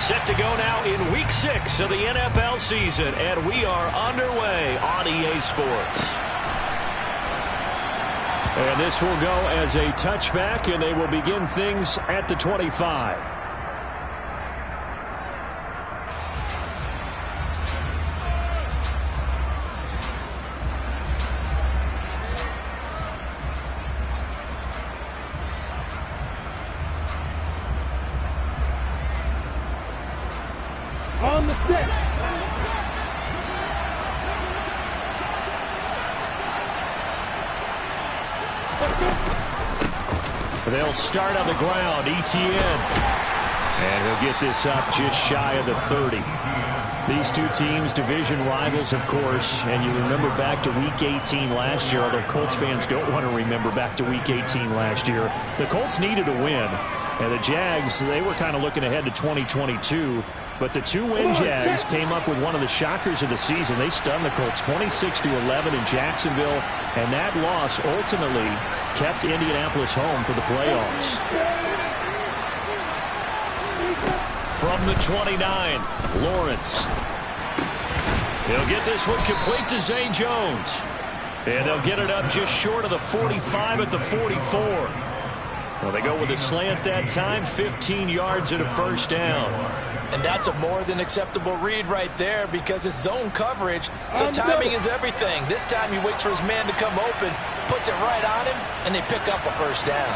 Set to go now in Week 6 of the NFL season, and we are underway on EA Sports. And this will go as a touchback, and they will begin things at the 25. On the set. They'll start on the ground. ETN. And he'll get this up just shy of the 30. These two teams, division rivals, of course. And you remember back to Week 18 last year, although Colts fans don't want to remember back to Week 18 last year. The Colts needed a win. And the Jags, they were kind of looking ahead to 2022. But the two-win Jags came up with one of the shockers of the season. They stunned the Colts 26-11 in Jacksonville. And that loss ultimately kept Indianapolis home for the playoffs. From the 29, Lawrence. He'll get this one complete to Zay Jones. And they'll get it up just short of the 45 at the 44. Well, they go with a slant that time, 15 yards and a first down. And that's a more than acceptable read right there because it's zone coverage, so timing is everything. This time he waits for his man to come open, puts it right on him, and they pick up a first down.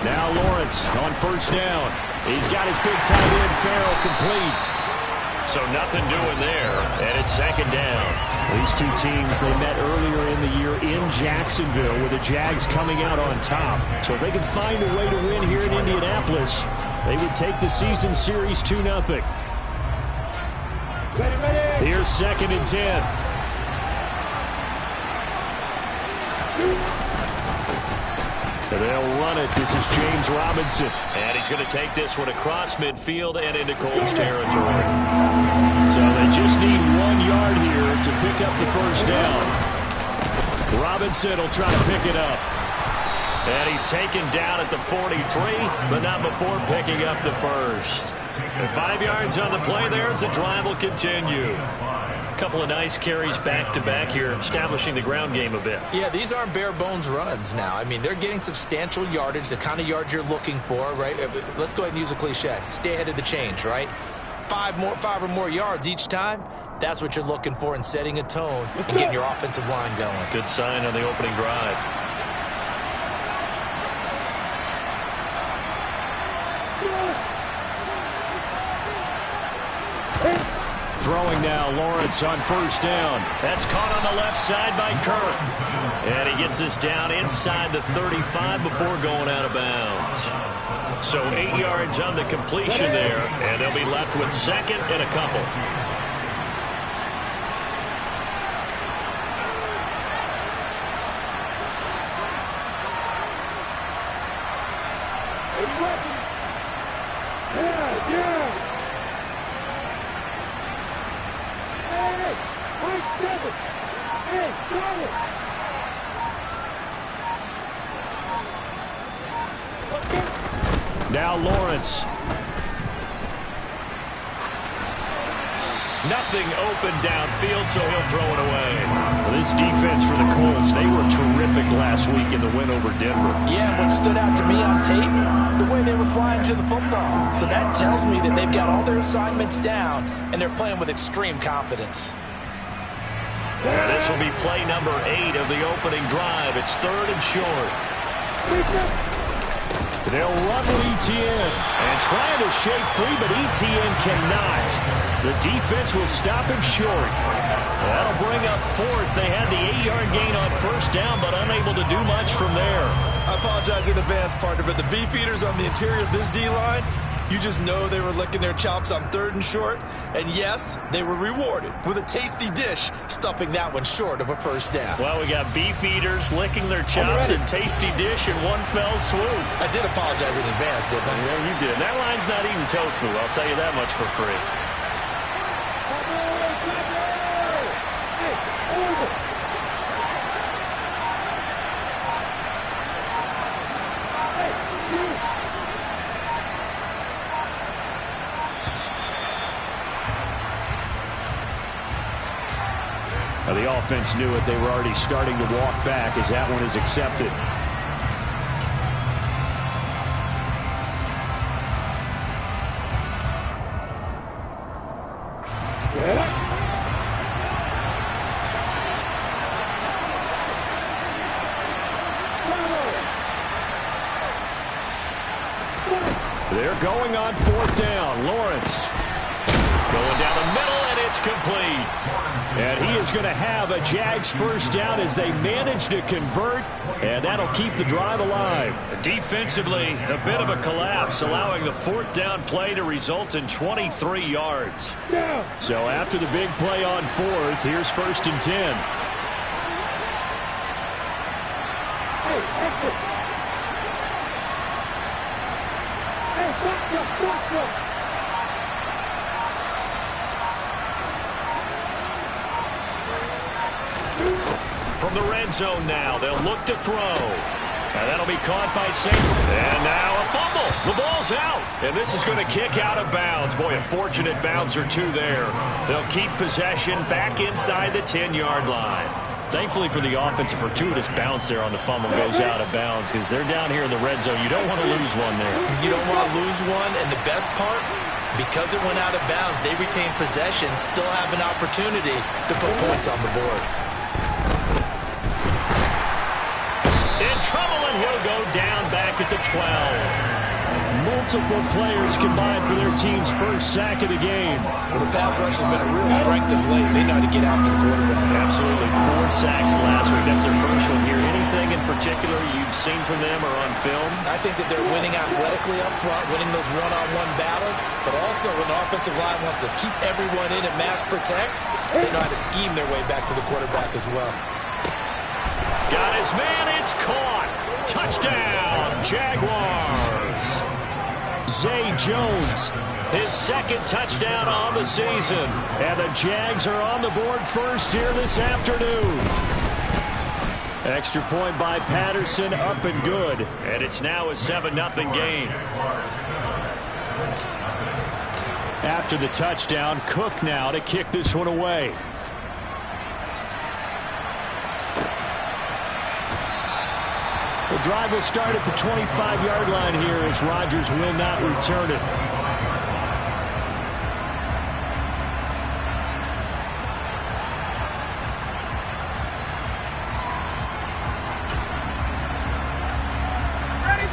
Now Lawrence on first down. He's got his big tight end Farrell complete. So nothing doing there, and it's second down. These two teams, they met earlier in the year in Jacksonville with the Jags coming out on top. So if they can find a way to win here in Indianapolis, they would take the season series 2-0. Here's second and 10. They'll run it. This is James Robinson. And he's going to take this one across midfield and into Colts territory. So they just need 1 yard here to pick up the first down. Robinson will try to pick it up. And he's taken down at the 43, but not before picking up the first. And 5 yards on the play there as the drive will continue. Couple of nice carries back-to-back here, establishing the ground game a bit. Yeah, these aren't bare-bones runs now. I mean, they're getting substantial yardage, the kind of yards you're looking for, right? Let's go ahead and use a cliche. Stay ahead of the change, right? Five or more yards each time, that's what you're looking for in setting a tone and getting your offensive line going. Good sign on the opening drive. Throwing now, Lawrence on first down. That's caught on the left side by Kirk. And he gets this down inside the 35 before going out of bounds. So 8 yards on the completion there, and they'll be left with second and a couple. Now Lawrence. Nothing open downfield, so he'll throw it away. Well, this defense for the Colts, they were terrific last week in the win over Denver. Yeah, what stood out to me on tape, the way they were flying to the football. So that tells me that they've got all their assignments down, and they're playing with extreme confidence. And this will be play number 8 of the opening drive. It's third and short. They'll run with ETN and trying to shake free, but ETN cannot. The defense will stop him short. That'll bring up fourth. They had the 8-yard gain on first down, but unable to do much from there. I apologize in advance, partner, but the beefeaters on the interior of this D-line, you just know they were licking their chops on third and short. And yes, they were rewarded with a tasty dish, stuffing that one short of a first down. Well, we got beef eaters licking their chops and tasty dish in one fell swoop. I did apologize in advance, didn't I? Yeah, you did. That line's not eating tofu, I'll tell you that much for free. Now, the offense knew it. They were already starting to walk back as that one is accepted. They're going on fourth down. Lawrence going down the middle, and it's complete. And he is going to have a Jags first down as they manage to convert, and that'll keep the drive alive. Defensively, a bit of a collapse, allowing the fourth down play to result in 23 yards. So after the big play on fourth, here's 1st and 10. From the red zone now, they'll look to throw. And that'll be caught by Saint. And now a fumble. The ball's out. And this is going to kick out of bounds. Boy, a fortunate bounce or two there. They'll keep possession back inside the 10-yard line. Thankfully for the offense, a fortuitous bounce there on the fumble goes out of bounds because they're down here in the red zone. You don't want to lose one there. You don't want to lose one, and the best part, because it went out of bounds, they retain possession, still have an opportunity to put points on the board. In trouble, and he'll go down back at the 12. Multiple players combined for their team's first sack of the game. Well, the pass rush has been a real strength of late. They know how to get after the quarterback. Absolutely. 4 sacks last week. That's their first one here. Anything in particular you've seen from them or on film? I think that they're winning athletically up front, winning those one-on-one battles, but also when the offensive line wants to keep everyone in and mass protect, they know how to scheme their way back to the quarterback as well. Got his man. It's caught. Touchdown, Jaguars. Zay Jones, his second touchdown on the season. And the Jags are on the board first here this afternoon. Extra point by Patterson, up and good. And it's now a 7-0 game. After the touchdown, Cook now to kick this one away. The drive will start at the 25-yard line here as Rodgers will not return it.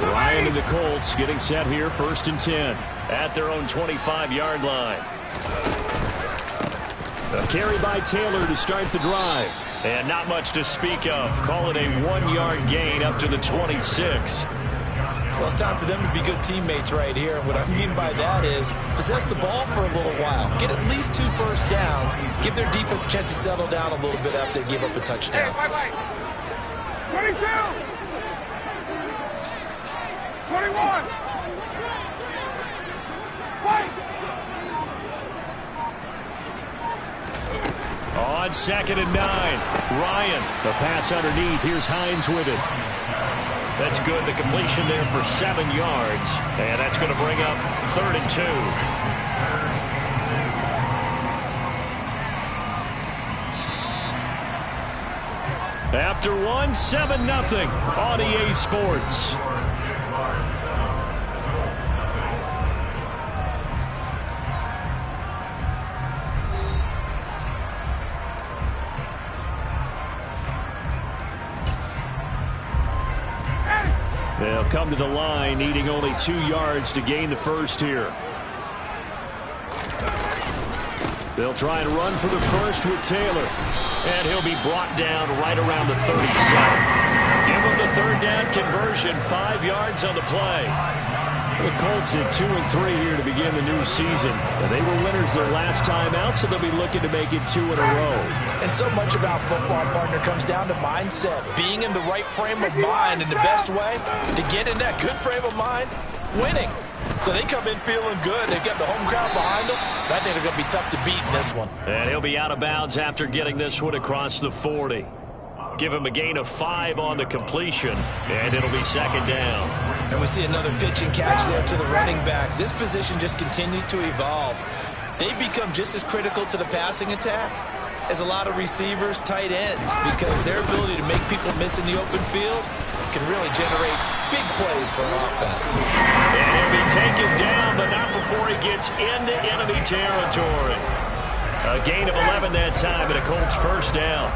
Ryan and the Colts getting set here, 1st and 10 at their own 25-yard line. A carry by Taylor to start the drive. And not much to speak of. Call it a 1-yard gain up to the 26. Well, it's time for them to be good teammates right here. And what I mean by that is possess the ball for a little while. Get at least 2 first downs. Give their defense a chance to settle down a little bit after they give up a touchdown. Hey, wait. 22. 21. Fight. On 2nd and 9, Ryan, the pass underneath. Here's Hines with it. That's good. The completion there for 7 yards. And that's going to bring up 3rd and 2. After one, 7-0 on EA Sports. They'll come to the line, needing only 2 yards to gain the first here. They'll try and run for the first with Taylor. And he'll be brought down right around the 37. Give him the 3rd down conversion, 5 yards on the play. The Colts at 2-3 here to begin the new season. And they were winners their last time out, so they'll be looking to make it 2 in a row. And so much about football, partner, comes down to mindset. Being in the right frame of mind, and the best way to get in that good frame of mind, winning. So they come in feeling good. They've got the home crowd behind them. I think they're going to be tough to beat in this one. And he'll be out of bounds after getting this one across the 40. Give him a gain of 5 on the completion, and it'll be 2nd down. And we see another pitch and catch there to the running back. This position just continues to evolve. They become just as critical to the passing attack is a lot of receivers, tight ends, because their ability to make people miss in the open field can really generate big plays for an offense. And he'll be taken down, but not before he gets into enemy territory. A gain of 11 that time, and a Colts first down.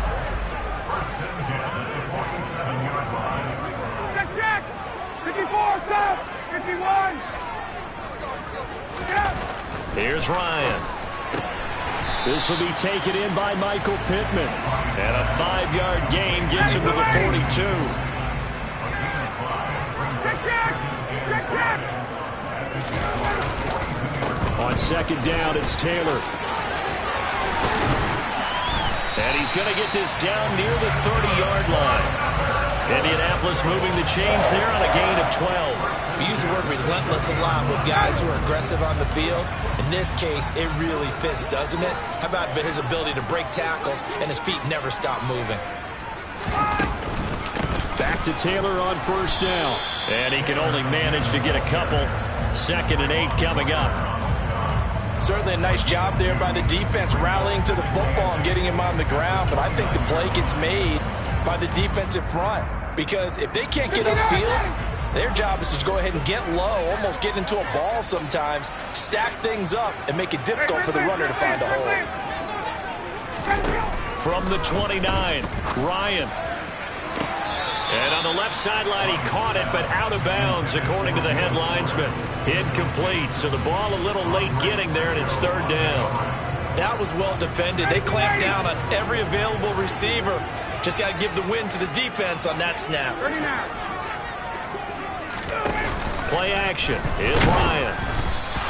Check! 54, stop! 51! Yeah. Here's Ryan. This will be taken in by Michael Pittman. And a 5-yard gain gets him to the 42. On second down, it's Taylor. And he's going to get this down near the 30-yard line. Indianapolis moving the chains there on a gain of 12. We use the word relentless a lot with guys who are aggressive on the field. In this case, it really fits, doesn't it? How about his ability to break tackles and his feet never stop moving? Back to Taylor on first down. And he can only manage to get a couple. 2nd and 8 coming up. Certainly a nice job there by the defense rallying to the football and getting him on the ground. But I think the play gets made by the defensive front. Because if they can't get upfield, their job is to go ahead and get low, almost get into a ball sometimes, stack things up, and make it difficult for the runner to find a hole. From the 29, Ryan. And on the left sideline, he caught it, but out of bounds, according to the head linesman. Incomplete, so the ball a little late getting there, and it's 3rd down. That was well defended. They clamped down on every available receiver. Just got to give the win to the defense on that snap. Play action is Ryan.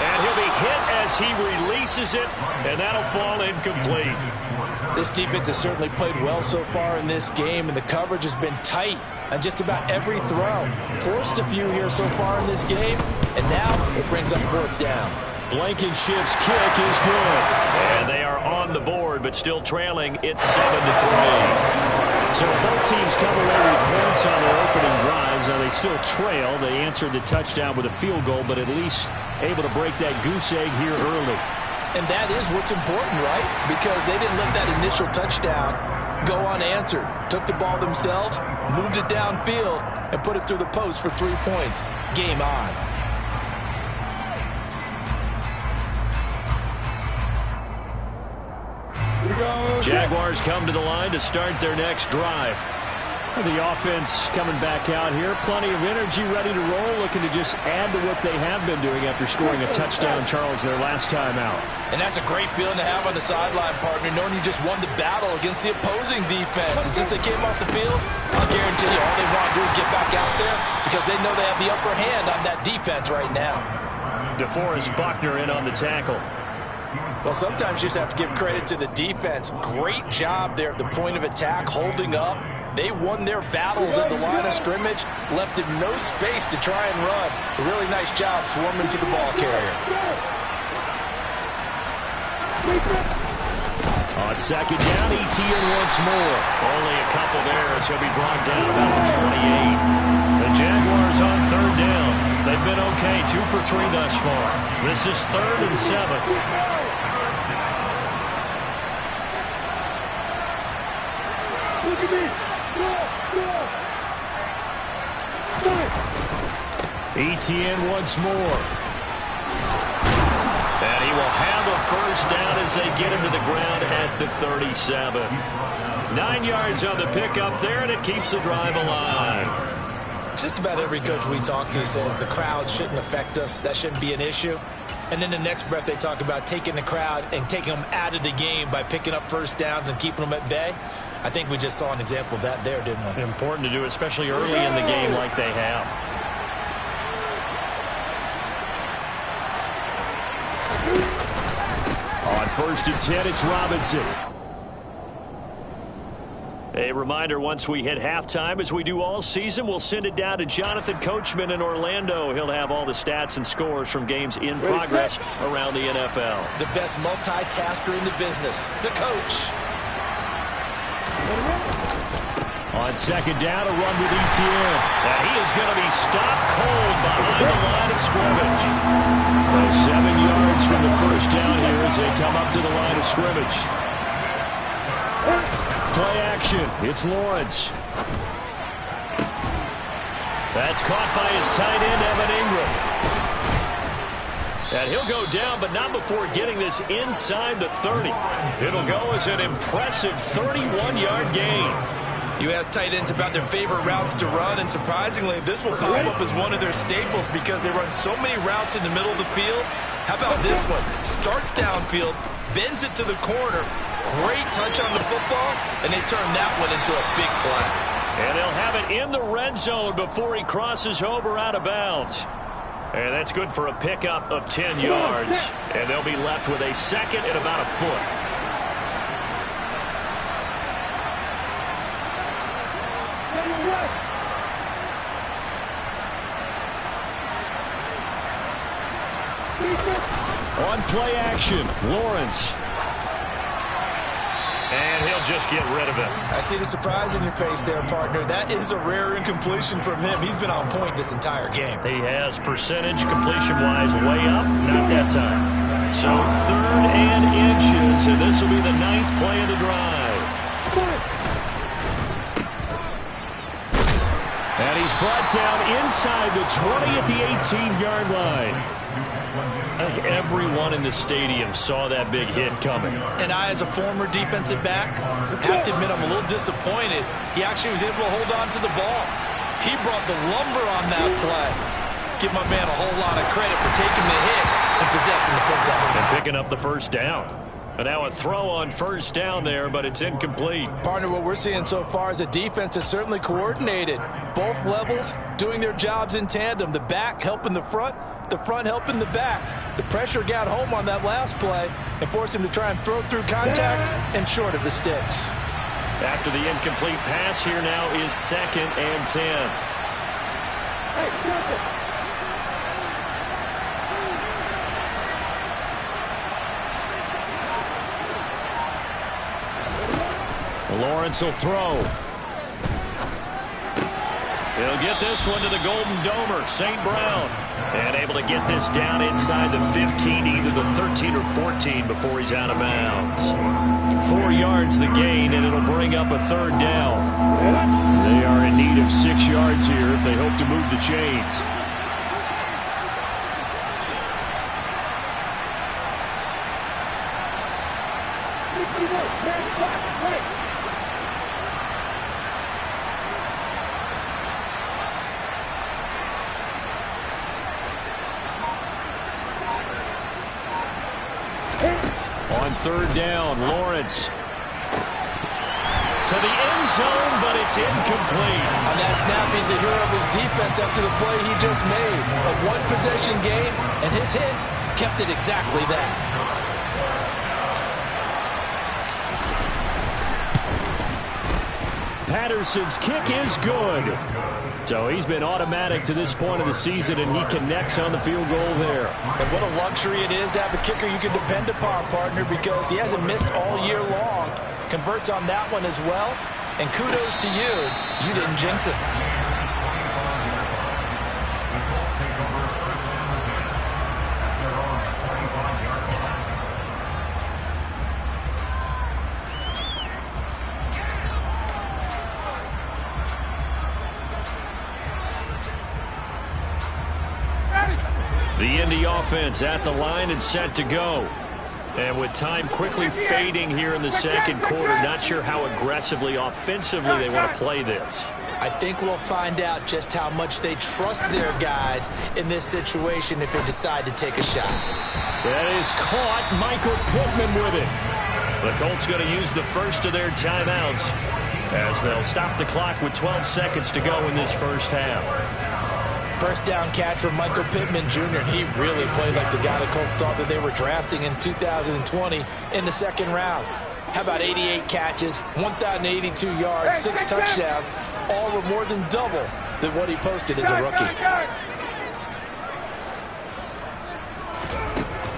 And he'll be hit as he releases it, and that'll fall incomplete. This defense has certainly played well so far in this game, and the coverage has been tight on just about every throw. Forced a few here so far in this game, and now it brings up 4th down. Blankenship's kick is good. And they are on the board, but still trailing. It's 7-3. So both teams come away with points on their opening drives. Now they still trail. They answered the touchdown with a field goal, but at least able to break that goose egg here early. And that is what's important, right? Because they didn't let that initial touchdown go unanswered. Took the ball themselves, moved it downfield, and put it through the post for 3 points. Game on. Jaguars come to the line to start their next drive. The offense coming back out here. Plenty of energy, ready to roll, looking to just add to what they have been doing after scoring a touchdown, Charles, their last time out. And that's a great feeling to have on the sideline, partner, knowing you just won the battle against the opposing defense. And since they came off the field, I'll guarantee you all they want to do is get back out there because they know they have the upper hand on that defense right now. DeForest Buckner in on the tackle. Well, sometimes you just have to give credit to the defense. Great job there at the point of attack, holding up. They won their battles at the line of scrimmage, left in no space to try and run. A really nice job swarming to the ball carrier. On second down, ETN once more. Only a couple there as he'll be brought down about the 28. The Jaguars on 3rd down. They've been okay, 2 for 3 thus far. This is 3rd and 7. ETN once more. And he will have a first down as they get him to the ground at the 37. 9 yards on the pickup there, and it keeps the drive alive. Just about every coach we talk to says the crowd shouldn't affect us. That shouldn't be an issue. And then the next breath they talk about taking the crowd and taking them out of the game by picking up first downs and keeping them at bay. I think we just saw an example of that there, didn't we? Important to do, especially early in the game like they have. On 1st and 10, it's Robinson. A reminder, once we hit halftime, as we do all season, we'll send it down to Jonathan Coachman in Orlando. He'll have all the stats and scores from games in progress around the NFL. The best multitasker in the business, the coach. On second down, a run with ETN. And he is going to be stopped cold behind the line of scrimmage. So 7 yards from the first down here as they come up to the line of scrimmage. Play action. It's Lawrence. That's caught by his tight end, Evan Ingram. And he'll go down, but not before getting this inside the 30. It'll go as an impressive 31-yard gain. You ask tight ends about their favorite routes to run, and surprisingly, this will pop up as one of their staples because they run so many routes in the middle of the field. How about this one? Starts downfield, bends it to the corner. Great touch on the football, and they turn that one into a big play. And they'll have it in the red zone before he crosses over out of bounds. And that's good for a pickup of 10 yards. And they'll be left with a second and about a foot. On play action, Lawrence. And he'll just get rid of it. I see the surprise in your face there, partner. That is a rare incompletion from him. He's been on point this entire game. He has percentage completion-wise way up. Not that time. So 3rd and inches, and this will be the 9th play of the drive. And he's brought down inside the 20 at the 18-yard line. I think everyone in the stadium saw that big hit coming. And I, as a former defensive back, have to admit I'm a little disappointed. He actually was able to hold on to the ball. He brought the lumber on that play. Give my man a whole lot of credit for taking the hit and possessing the football. And picking up the first down. And now a throw on first down there, but it's incomplete. Partner, what we're seeing so far is a defense that's certainly coordinated. Both levels doing their jobs in tandem. The back helping the front helping the back. The pressure got home on that last play and forced him to try and throw through contact and short of the sticks. After the incomplete pass, here now is 2nd and 10. Lawrence will throw. He'll get this one to the Golden Domer, St. Brown. And able to get this down inside the 15, either the 13 or 14 before he's out of bounds. 4 yards the gain, and it'll bring up a 3rd down. They are in need of 6 yards here if they hope to move the chains. On 3rd down, Lawrence to the end zone, but it's incomplete. On that snap, he's a hero of his defense after the play he just made. A one-possession game, and his hit kept it exactly that. Patterson's kick is good. So he's been automatic to this point of the season, and he connects on the field goal there. And what a luxury it is to have a kicker you can depend upon, partner, because he hasn't missed all year long. Converts on that one as well. And kudos to you. You didn't jinx it. The Indy offense at the line and set to go. And with time quickly fading here in the second quarter, not sure how aggressively, offensively they want to play this. I think we'll find out just how much they trust their guys in this situation if they decide to take a shot. That is caught. Michael Pittman with it. The Colts going to use the first of their timeouts as they'll stop the clock with 12 seconds to go in this first half. First down catch from Michael Pittman Jr. And he really played like the guy the Colts thought that they were drafting in 2020 in the second round. How about 88 catches, 1,082 yards, 6 touchdowns, all were more than double than what he posted as a rookie.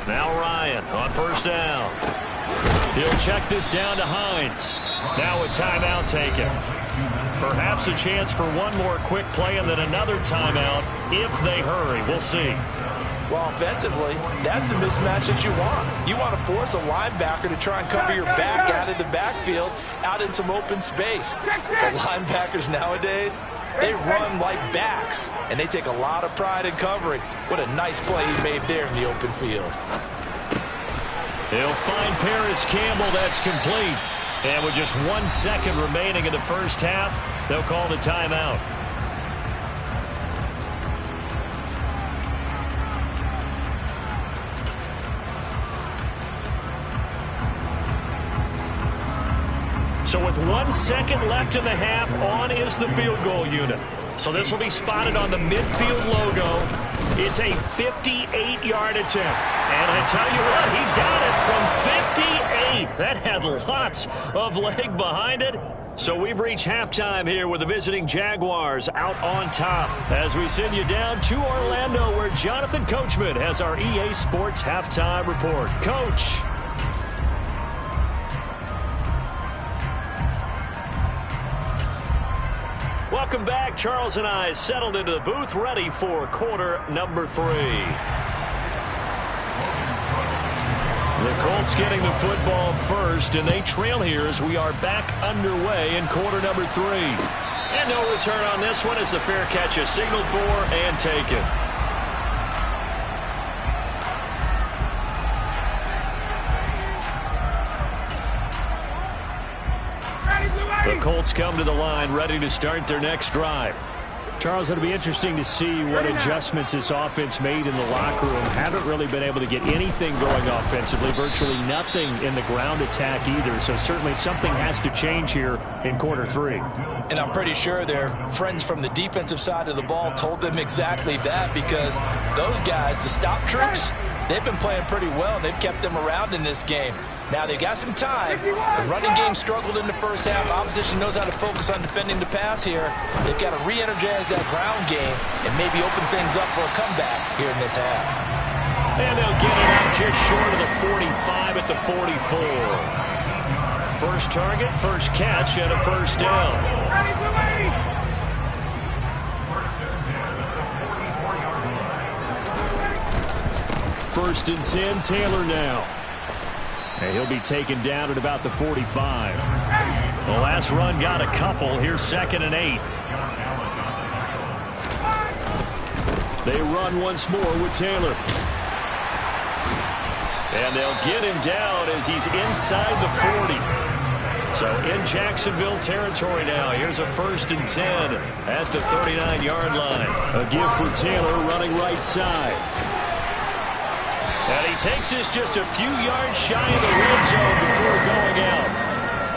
Now Ryan on first down. He'll check this down to Hines. Now a timeout taken. Perhaps a chance for one more quick play and then another timeout if they hurry. We'll see. Well, offensively, that's the mismatch that you want. You want to force a linebacker to try and cover your back out of the backfield, out in some open space. The linebackers nowadays, they run like backs, and they take a lot of pride in covering. What a nice play he made there in the open field. He'll find Paris Campbell. That's complete. And with just 1 second remaining in the first half, they'll call the timeout. So with 1 second left in the half, on is the field goal unit. So this will be spotted on the midfield logo. It's a 58-yard attempt. And I tell you what, he got it from 58. That had lots of leg behind it. So we've reached halftime here with the visiting Jaguars out on top. As we send you down to Orlando, where Jonathan Coachman has our EA Sports halftime report. Coach. Welcome back. Charles and I settled into the booth, ready for quarter number 3. The Colts getting the football first, and they trail here as we are back underway in quarter number 3. And no return on this one as the fair catch is signaled for and taken. The Colts come to the line, ready to start their next drive. Charles, it'll be interesting to see what adjustments this offense made in the locker room. Haven't really been able to get anything going offensively, virtually nothing in the ground attack either. So certainly something has to change here in quarter 3. And I'm pretty sure their friends from the defensive side of the ball told them exactly that, because those guys, the stop troops, they've been playing pretty well. They've kept them around in this game. Now, they've got some time. The running game struggled in the first half. Opposition knows how to focus on defending the pass here. They've got to re-energize that ground game and maybe open things up for a comeback here in this half. And they'll get it out just short of the 45 at the 44. First target, first catch, and a first down. First and 10, Taylor now. And he'll be taken down at about the 45. The last run got a couple. Here's 2nd and 8. They run once more with Taylor. And they'll get him down as he's inside the 40. So in Jacksonville territory now. Here's a 1st and 10 at the 39-yard line. A give for Taylor running right side. And he takes this just a few yards shy of the red zone before going out.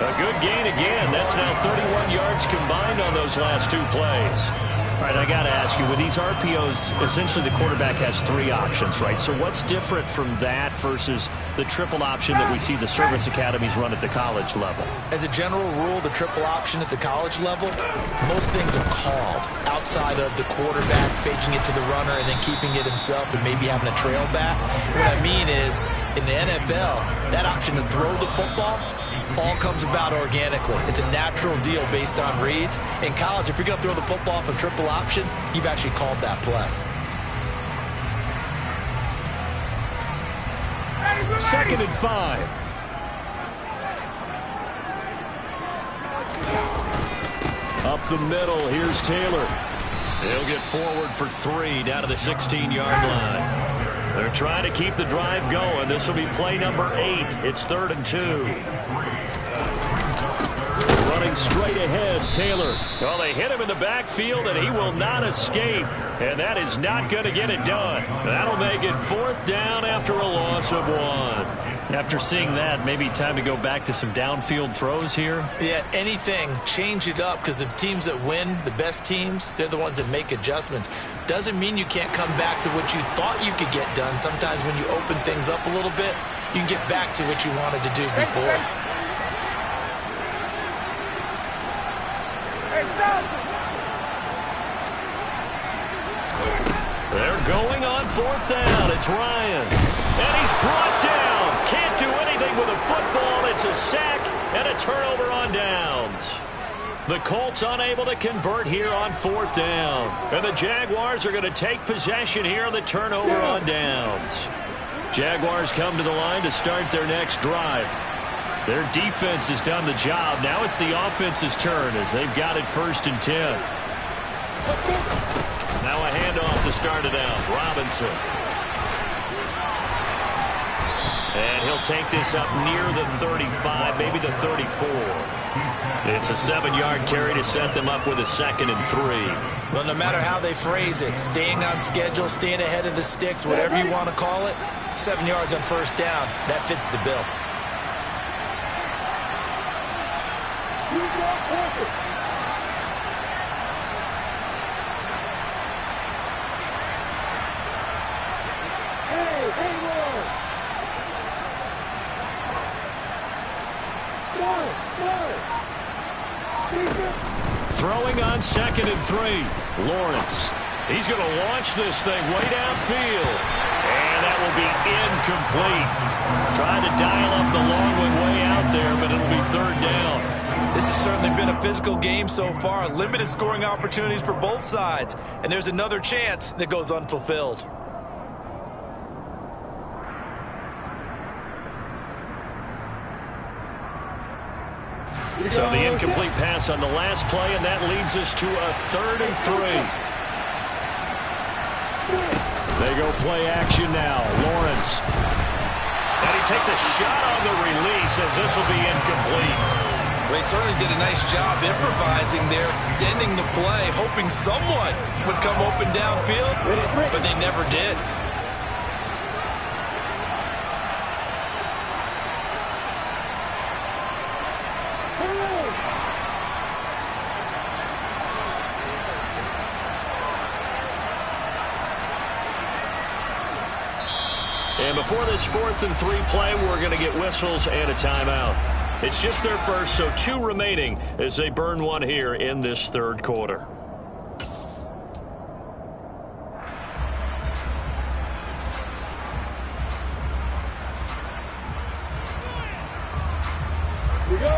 A good gain again. That's now 31 yards combined on those last 2 plays. All right, I got to ask you, with these RPOs, essentially the quarterback has 3 options, right? So what's different from that versus the triple option that we see the service academies run at the college level? As a general rule, the triple option at the college level, most things are called outside of the quarterback faking it to the runner and then keeping it himself and maybe having a trail back. What I mean is, in the NFL, that option to throw the football all comes about organically. It's a natural deal based on reads. In college, if you're going to throw the football off a triple option, you've actually called that play. 2nd and 5. Up the middle, here's Taylor. He'll get forward for 3 down to the 16-yard line. They're trying to keep the drive going. This will be play number 8. It's 3rd and 2. Running straight ahead, Taylor. Well, they hit him in the backfield, and he will not escape. And that is not going to get it done. That'll make it 4th down after a loss of 1. After seeing that, maybe time to go back to some downfield throws here? Yeah, anything. Change it up, because the teams that win, the best teams, they're the ones that make adjustments. Doesn't mean you can't come back to what you thought you could get done. Sometimes when you open things up a little bit, you can get back to what you wanted to do before. They're going on 4th down. It's Ryan. And he's brought down. Can't do anything with a football. It's a sack and a turnover on downs. The Colts unable to convert here on 4th down. And the Jaguars are going to take possession here on the turnover on downs. Jaguars come to the line to start their next drive. Their defense has done the job. Now it's the offense's turn as they've got it 1st and 10. Now a handoff to start it out. Robinson. And he'll take this up near the 35, maybe the 34. It's a 7-yard carry to set them up with a 2nd and 3. Well, no matter how they phrase it, staying on schedule, staying ahead of the sticks, whatever you want to call it, 7 yards on 1st down, that fits the bill. Throwing on 2nd and 3. Lawrence. He's going to launch this thing way downfield. And that will be incomplete. Trying to dial up the long one way out there, but it'll be 3rd down. This has certainly been a physical game so far. Limited scoring opportunities for both sides. And there's another chance that goes unfulfilled. So the incomplete pass on the last play, and that leads us to a 3rd and 3. They go play action now. Lawrence. And he takes a shot on the release as this will be incomplete. Well, they certainly did a nice job improvising there, extending the play, hoping someone would come open downfield, but they never did. And before this 4th and 3 play, we're going to get whistles and a timeout. It's just their first, so 2 remaining as they burn one here in this 3rd quarter. We go.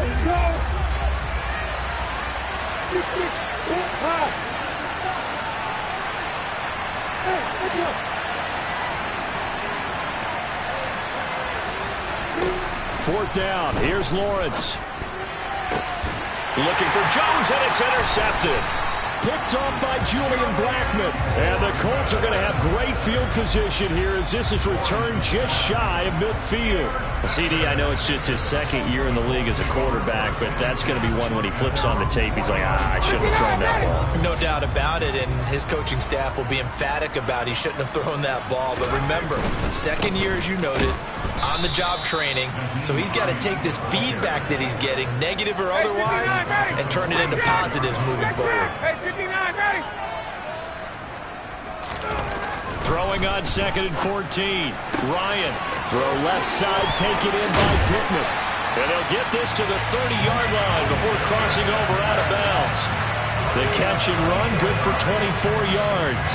Fourth down. Here's Lawrence. Looking for Jones, and it's intercepted. Picked off by Julian Blackmon. And the Colts are going to have great field position here as this is returned just shy of midfield. CD, I know it's just his 2nd year in the league as a quarterback, but that's going to be one when he flips on the tape. He's like, I shouldn't have thrown that ball. No doubt about it, and his coaching staff will be emphatic about he shouldn't have thrown that ball. But remember, 2nd year, as you noted, on-the-job training, so he's got to take this feedback that he's getting, negative or otherwise, and turn it into positives moving forward. Throwing on 2nd and 14. Ryan. Throw left side, taken in by Pittman. And they'll get this to the 30-yard line before crossing over out of bounds. The catch and run, good for 24 yards.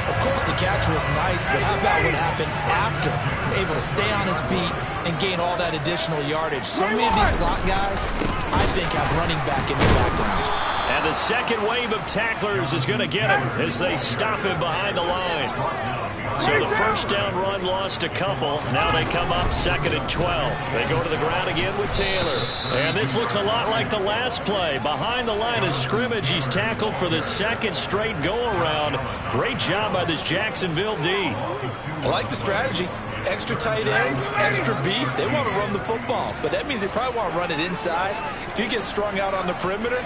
Of course, the catch was nice, but how about what happened after? Able to stay on his feet and gain all that additional yardage. So many of these slot guys, I think, have running back in the background. And the second wave of tacklers is going to get him as they stop him behind the line. So the first down run lost a couple. Now they come up 2nd and 12. They go to the ground again with Taylor. And this looks a lot like the last play. Behind the line of scrimmage, he's tackled for the 2nd straight go-around. Great job by this Jacksonville D. I like the strategy. Extra tight ends, extra beef. They want to run the football, but that means they probably want to run it inside. If you get strung out on the perimeter,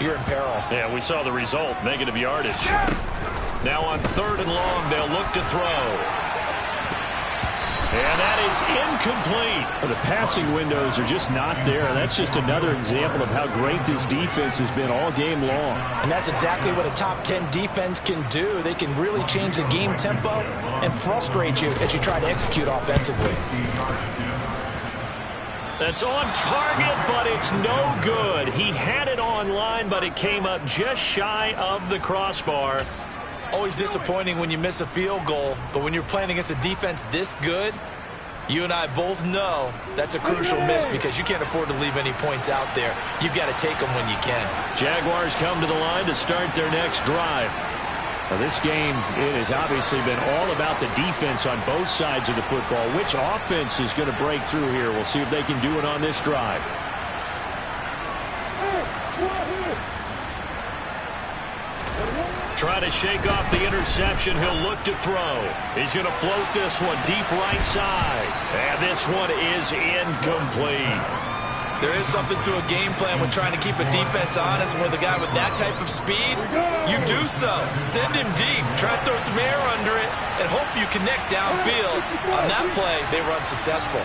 you're in peril. Yeah, we saw the result, negative yardage. Now on 3rd and long, they'll look to throw. And that is incomplete. The passing windows are just not there. That's just another example of how great this defense has been all game long. And that's exactly what a top 10 defense can do. They can really change the game tempo and frustrate you as you try to execute offensively. That's on target, but it's no good. He had it on line, but it came up just shy of the crossbar. Always disappointing when you miss a field goal, but when you're playing against a defense this good, You and I both know that's a crucial miss because you can't afford to leave any points out there. You've got to take them when you can. Jaguars come to the line to start their next drive. Well, this game, it has obviously been all about the defense on both sides of the football. Which offense is going to break through here? We'll see if they can do it on this drive. Trying to shake off the interception. He'll look to throw. He's going to float this one deep right side. And this one is incomplete. There is something to a game plan when trying to keep a defense honest. With a guy with that type of speed, you do so. Send him deep. Try to throw some air under it and hope you connect downfield. On that play, they were unsuccessful.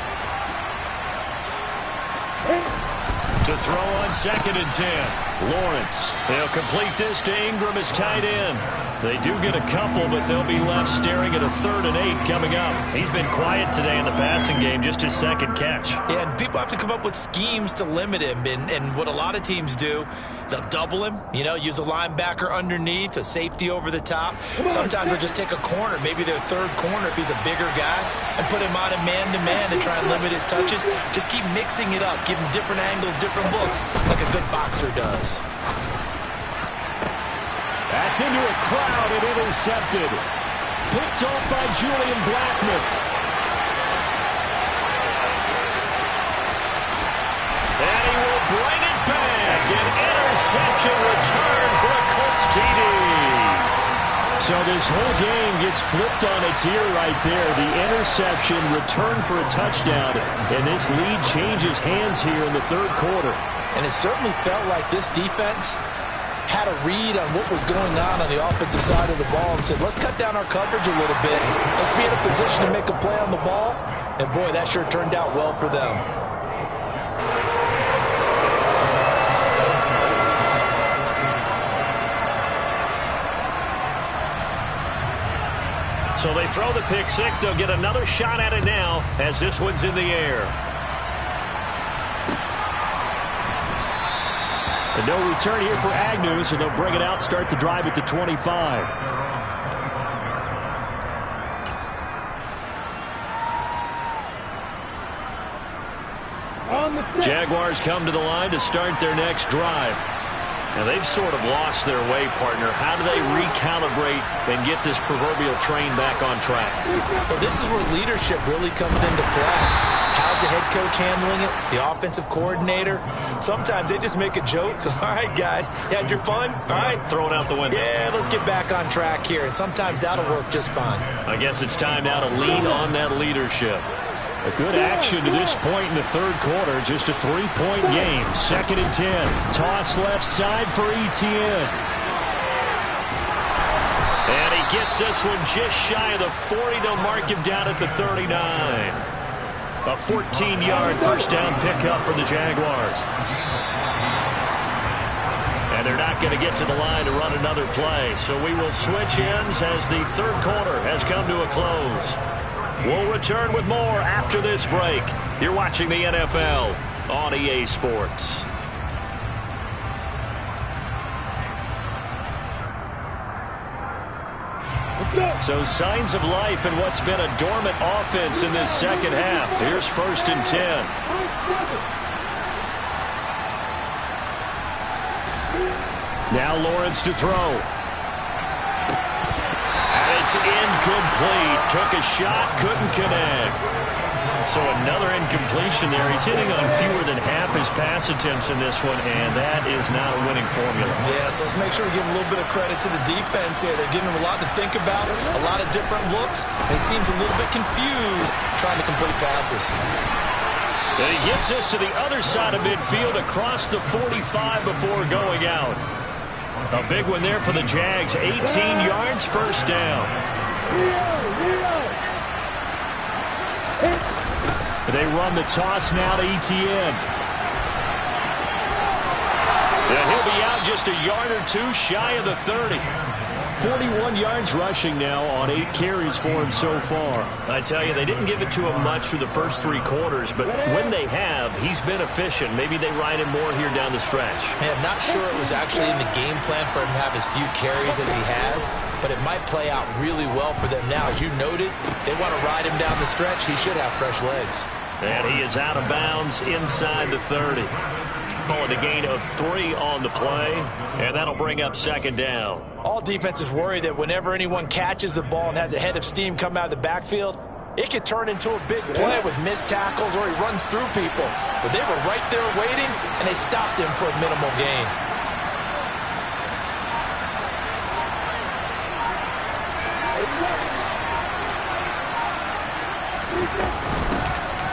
To throw on 2nd and 10. Lawrence. They'll complete this to Ingram as tight end. They do get a couple, but they'll be left staring at a 3rd and 8 coming up. He's been quiet today in the passing game, just his 2nd catch. Yeah, and people have to come up with schemes to limit him. And what a lot of teams do, they'll double him, use a linebacker underneath, a safety over the top. Sometimes they'll just take a corner, maybe their 3rd corner if he's a bigger guy, and put him on a man-to-man and try and limit his touches. Just keep mixing it up, give him different angles, different looks, like a good boxer does. That's into a crowd and intercepted. Picked off by Julian Blackmon. And he will bring it back. An interception return for a Colts TD. So this whole game gets flipped on its ear right there. The interception return for a touchdown. And this lead changes hands here in the 3rd quarter. And it certainly felt like this defense had a read on what was going on the offensive side of the ball and said, let's cut down our coverage a little bit. Let's be in a position to make a play on the ball. And, boy, that sure turned out well for them. So they throw the pick 6. They'll get another shot at it now as this one's in the air. And no return here for Agnew, so they'll bring it out, start the drive at the 25. Jaguars come to the line to start their next drive. Now, they've sort of lost their way, partner. How do they recalibrate and get this proverbial train back on track? Well, this is where leadership really comes into play. How's the head coach handling it? The offensive coordinator? Sometimes they just make a joke. All right, guys, you had your fun? All right. Throw it out the window. Yeah, let's get back on track here. And sometimes that'll work just fine. I guess it's time now to lean on that leadership. A good action to this point in the 3rd quarter. Just a 3-point game. 2nd and 10. Toss left side for Etienne. And he gets this one just shy of the 40. They'll mark him down at the 39. A 14-yard first down pickup for the Jaguars. And they're not going to get to the line to run another play. So we will switch ends as the 3rd quarter has come to a close. We'll return with more after this break. You're watching the NFL on EA Sports. So signs of life in what's been a dormant offense in this 2nd half. Here's 1st and 10. Now Lawrence to throw. And it's incomplete. Took a shot, couldn't connect. So another incompletion there. He's hitting on fewer than half his pass attempts in this one, and that is not a winning formula. Yeah, so let's make sure we give a little bit of credit to the defense here. They're giving him a lot to think about, a lot of different looks, and he seems a little bit confused trying to complete passes. And he gets us to the other side of midfield across the 45 before going out. A big one there for the Jags. 18 yards, first down. They run the toss now to Etienne. And he'll be out just just a yard or two shy of the 30. 41 yards rushing now on 8 carries for him so far. I tell you, they didn't give it to him much through the first 3 quarters, but when they have, he's been efficient. Maybe they ride him more here down the stretch. Hey, I'm not sure it was actually in the game plan for him to have as few carries as he has, but it might play out really well for them now. As you noted, they want to ride him down the stretch. He should have fresh legs. And he is out of bounds inside the 30. Calling a gain of 3 on the play, and that'll bring up second down. All defenses worry that whenever anyone catches the ball and has a head of steam come out of the backfield, it could turn into a big play with missed tackles or he runs through people. But they were right there waiting, and they stopped him for a minimal gain.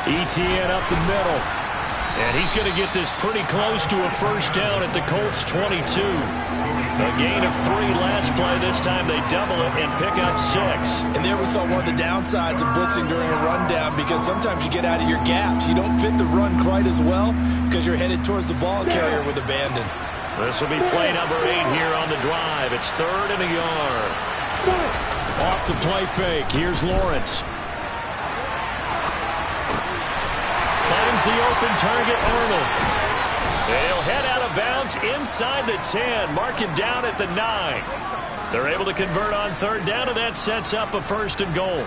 ETN up the middle. And he's going to get this pretty close to a first down at the Colts 22. A gain of 3 last play. This time they double it and pick up 6. And there we saw one of the downsides of blitzing during a rundown, because sometimes you get out of your gaps. You don't fit the run quite as well because you're headed towards the ball carrier with abandon. This will be play number 8 here on the drive. It's 3rd and a yard. Off the play fake. Here's Lawrence. Finds the open target, Arnold. They'll head out of bounds inside the 10. Mark him down at the 9. They're able to convert on 3rd down, and that sets up a 1st and goal.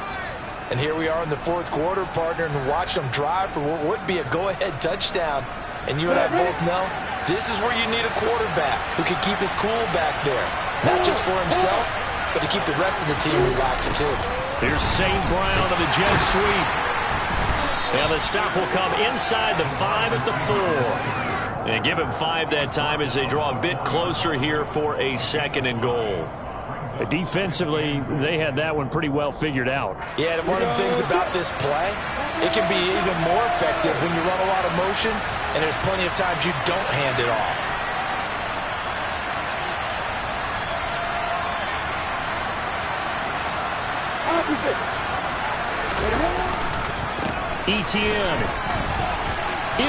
And here we are in the 4th quarter, partner, and watch them drive for what would be a go-ahead touchdown. And you and I both know this is where you need a quarterback who can keep his cool back there. Not just for himself, but to keep the rest of the team relaxed too. Here's St. Brown of the jet sweep. And the stop will come inside the 5 at the 4. And give him 5 that time as they draw a bit closer here for a 2nd and goal. Defensively, they had that one pretty well figured out. Yeah, and one of the things about this play, it can be even more effective when you run a lot of motion, and there's plenty of times you don't hand it off. ETN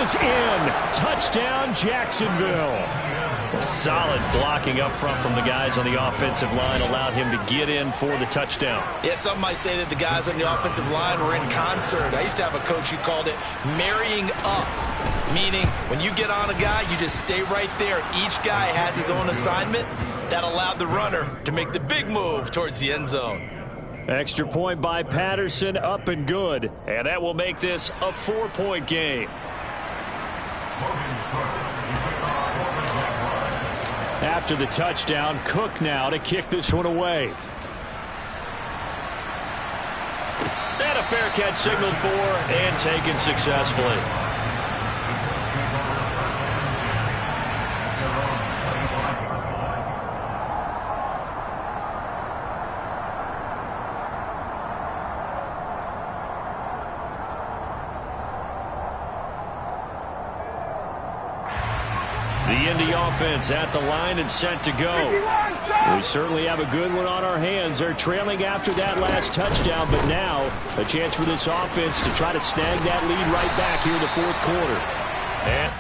is in. Touchdown, Jacksonville. Solid blocking up front from the guys on the offensive line allowed him to get in for the touchdown. Yeah, some might say that the guys on the offensive line were in concert. I used to have a coach who called it marrying up, meaning when you get on a guy, you just stay right there. Each guy has his own assignment. That allowed the runner to make the big move towards the end zone. Extra point by Patterson, up and good. And that will make this a 4-point game. After the touchdown, Cook now to kick this one away. And a fair catch signaled for and taken successfully. The Indy offense at the line and set to go. We certainly have a good one on our hands. They're trailing after that last touchdown, but now a chance for this offense to try to snag that lead right back here in the 4th quarter. And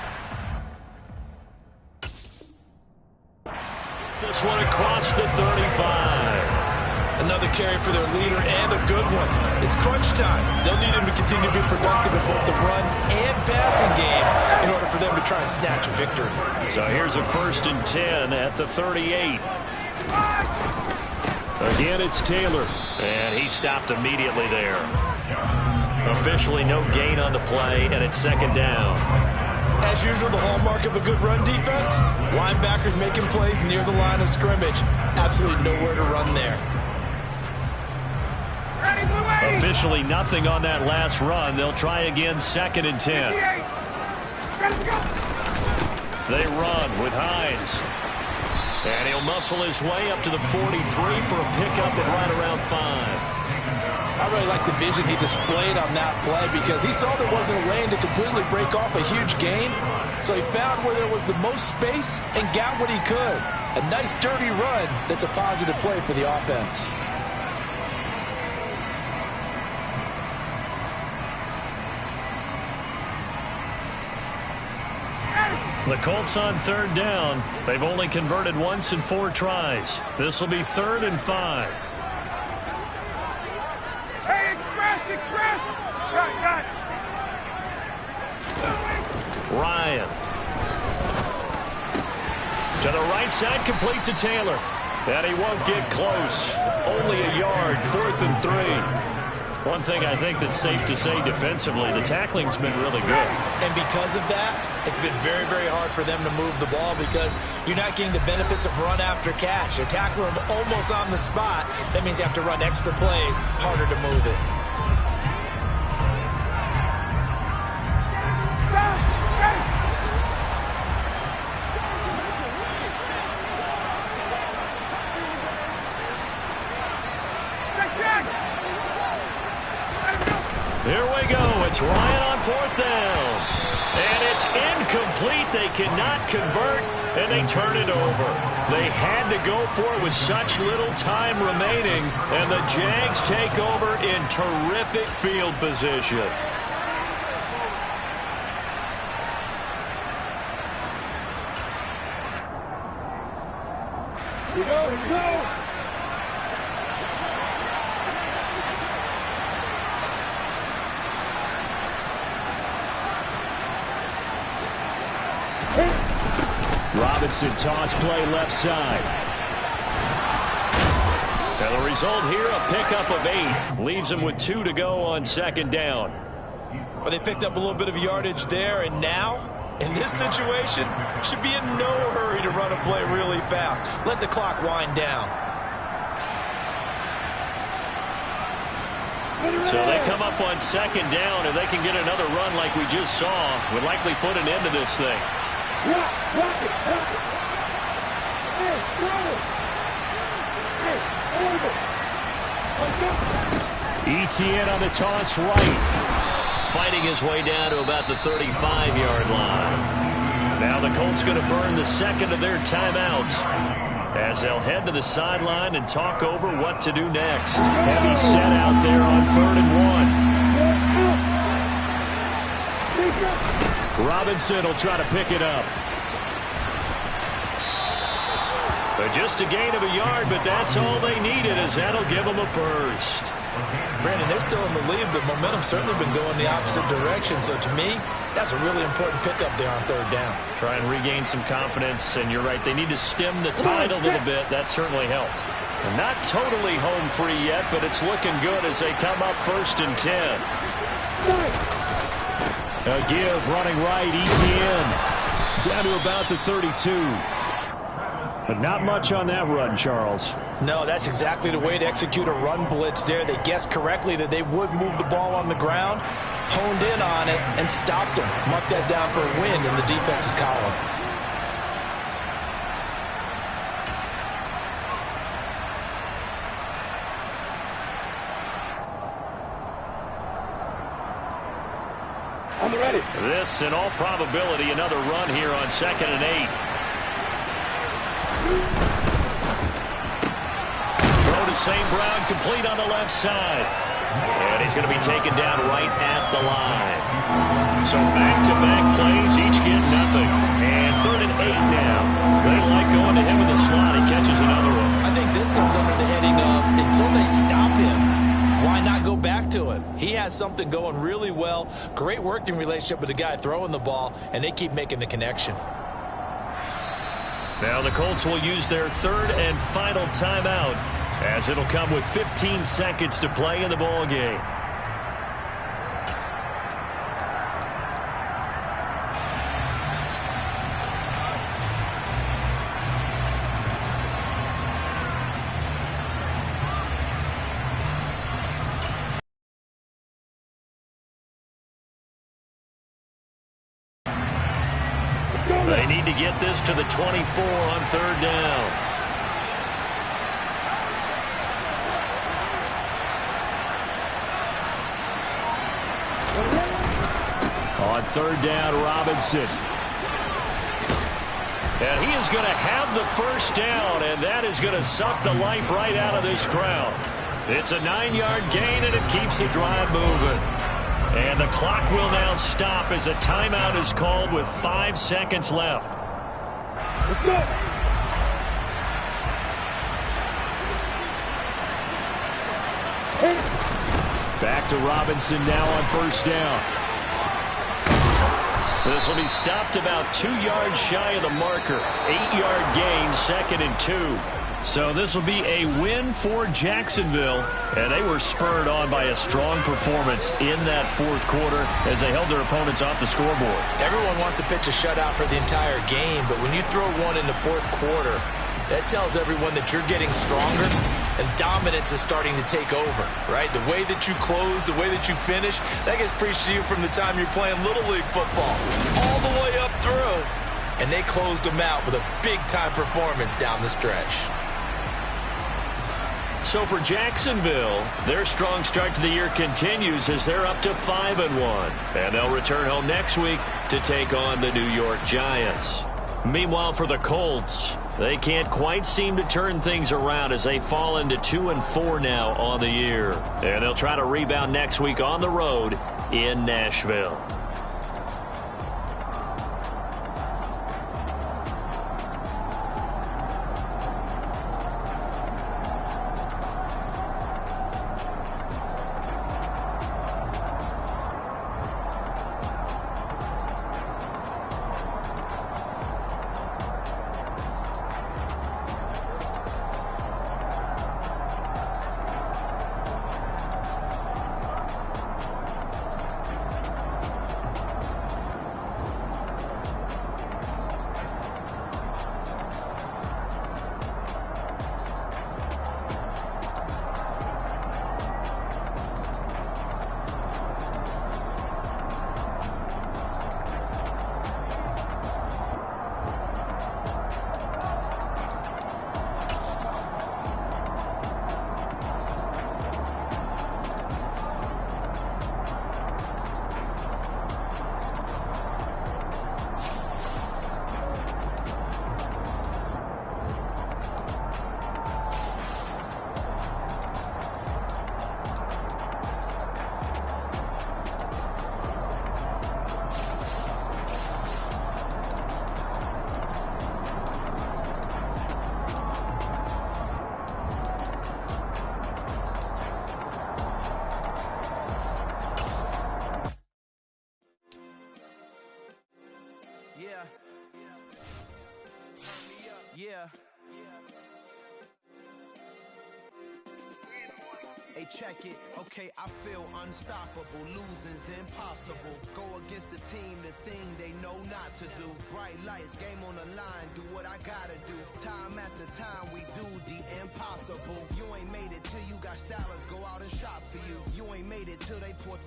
this one across the 35. Another carry for their leader and a good one. It's crunch time. They'll need him to continue to be productive in both the run and passing game in order for them to try and snatch a victory. So here's a 1st and 10 at the 38. Again, it's Taylor. And he stopped immediately there. Officially no gain on the play, and it's 2nd down. As usual, the hallmark of a good run defense, linebackers making plays near the line of scrimmage. Absolutely nowhere to run there. Officially nothing on that last run. They'll try again, 2nd and 10. They run with Hines. And he'll muscle his way up to the 43 for a pickup at right around 5. I really like the vision he displayed on that play because he saw there wasn't a lane to completely break off a huge gain. So he found where there was the most space and got what he could. A nice dirty run that's a positive play for the offense. The Colts on third down. They've only converted once in 4 tries. This will be 3rd and 5. Hey, express! Got it. Ryan. To the right side, complete to Taylor. And he won't get close. Only a yard, 4th and 3. One thing I think that's safe to say defensively, the tackling's been really good. And because of that, it's been very, very hard for them to move the ball because you're not getting the benefits of run after catch. They're tackling them almost on the spot. That means you have to run extra plays, harder to move it. Here we go. It's Ryan on 4th down. And it's incomplete. They cannot convert, and they turn it over. They had to go for it with such little time remaining, and the Jags take over in terrific field position. Here we go. Robinson toss play left side. And the result here, a pickup of 8. Leaves them with 2 to go on 2nd down. Well, they picked up a little bit of yardage there, and now, in this situation, should be in no hurry to run a play really fast. Let the clock wind down. So they come up on 2nd down, and they can get another run like we just saw. Would likely put an end to this thing. ETN on the toss right. Fighting his way down to about the 35-yard line. Now the Colts going to burn the 2nd of their timeouts as they'll head to the sideline and talk over what to do next. Heavy set out there on 3rd and 1. Robinson will try to pick it up. But just a gain of a yard, but that's all they needed, as that'll give them a first. Brandon, they're still in the lead, but momentum's certainly been going the opposite direction. So to me, that's a really important pickup there on 3rd down. Try and regain some confidence, and you're right, they need to stem the tide a little bit. That certainly helped. And not totally home free yet, but it's looking good as they come up 1st and 10. A give running right, ETN down to about the 32. But not much on that run, Charles. No, that's exactly the way to execute a run blitz there. They guessed correctly that they would move the ball on the ground, honed in on it, and stopped them. Marked that down for a win in the defense's column. I'm ready. This, in all probability, another run here on 2nd and 8. Throw to St. Brown, complete on the left side. And he's going to be taken down right at the line. So back-to-back plays, each get nothing. And 3rd and 8 now. They like going to him in the slot. He catches another one. I think this comes under the heading of, until they stop him, why not go back to him? He has something going really well. Great working relationship with the guy throwing the ball, and they keep making the connection. Now the Colts will use their 3rd and final timeout, as it'll come with 15 seconds to play in the ball game. They need to get this to the 24 on 3rd down. On 3rd down, Robinson. And he is going to have the first down, and that is going to suck the life right out of this crowd. It's a 9-yard gain, and it keeps the drive moving. And the clock will now stop as a timeout is called with 5 seconds left. Let's go. Back to Robinson now on first down. This will be stopped about 2 yards shy of the marker. 8-yard gain, 2nd and 2. So this will be a win for Jacksonville, and they were spurred on by a strong performance in that fourth quarter as they held their opponents off the scoreboard. Everyone wants to pitch a shutout for the entire game, but when you throw one in the fourth quarter, that tells everyone that you're getting stronger and dominance is starting to take over, right? The way that you close, the way that you finish, that gets preached to you from the time you're playing Little League football all the way up through. And they closed them out with a big-time performance down the stretch. So for Jacksonville, their strong start to the year continues as they're up to 5-1. And they'll return home next week to take on the New York Giants. Meanwhile, for the Colts, they can't quite seem to turn things around as they fall into 2-4 now on the year. And they'll try to rebound next week on the road in Nashville. Hey, check it. Okay, I feel unstoppable. Losing's impossible. Go against the team, the thing they know not to do. Bright lights, game on the line, do what I gotta do. Time after time, we do the impossible. You ain't made it till you got stylers go out and shop for you. You ain't made it till they put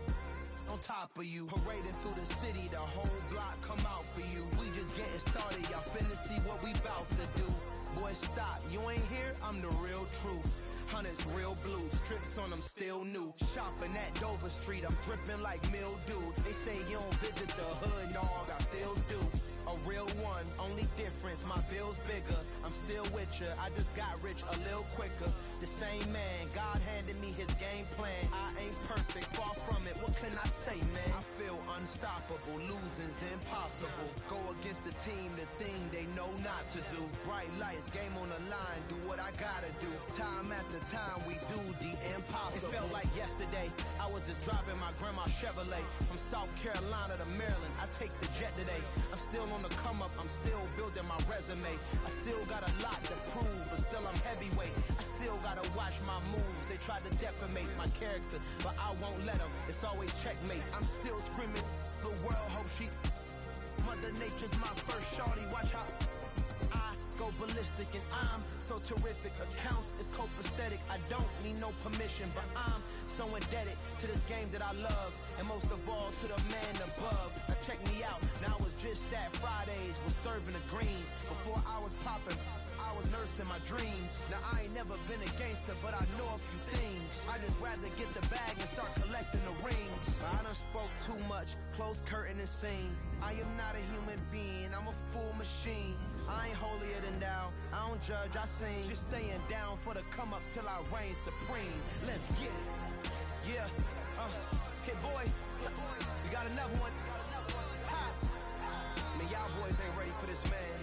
on top of you. Parading through the city, the whole block come out for you. We just getting started, y'all finna see what we bout to do. Boy, stop, you ain't here, I'm the real truth. Hunters, real blue, strips on them still new. Shopping at Dover Street, I'm dripping like mildew. They say you don't visit the hood, dog, I still do. A real one, only difference, my bill's bigger. I'm still with ya, I just got rich a little quicker. The same man, God handed me his game plan. I ain't perfect, far from it, what can I say, man? I feel unstoppable, losing's impossible. Go against the team, the thing they know not to do. Bright lights, game on the line, do what I gotta do. Time after time, we do the impossible. It felt like yesterday, I was just driving my grandma's Chevrolet. From South Carolina to Maryland, I take the jet today. I'm still on the come up, I'm still building my resume. I still got a lot to prove, but still I'm heavyweight. I still gotta watch my moves. They try to defamate my character, but I won't let them. It's always checkmate. I'm still screaming, the world hope she. Mother Nature's my first shorty, watch how I go ballistic and I'm so terrific. Accounts is copacetic, I don't need no permission, but I'm so indebted to this game that I love, and most of all to the man above. Now check me out, now it was just that Fridays was serving the greens. Before I was popping, I was nursing my dreams. Now I ain't never been a gangster, but I know a few things. I just rather get the bag and start collecting the rings. I done spoke too much, close curtain and scene. I am not a human being, I'm a full machine. I ain't holier than thou, I don't judge, I sing. Just staying down for the come up till I reign supreme. Let's get it. Yeah, hey boy, You got another one? Ha! Man, y'all boys ain't ready for this, man.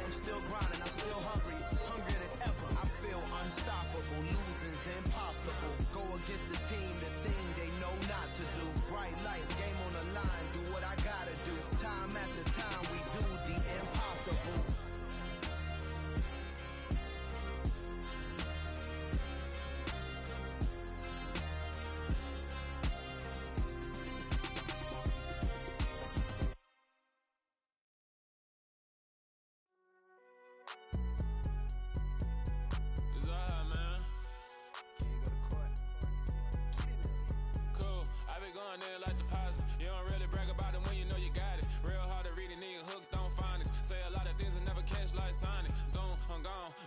I'm still grinding, I'm still hungry, hungrier than ever. I feel unstoppable, losing's impossible. Go against the team, the thing they know not to do. Bright lights, game on the line, do what I gotta do. Time after time, we do the impossible.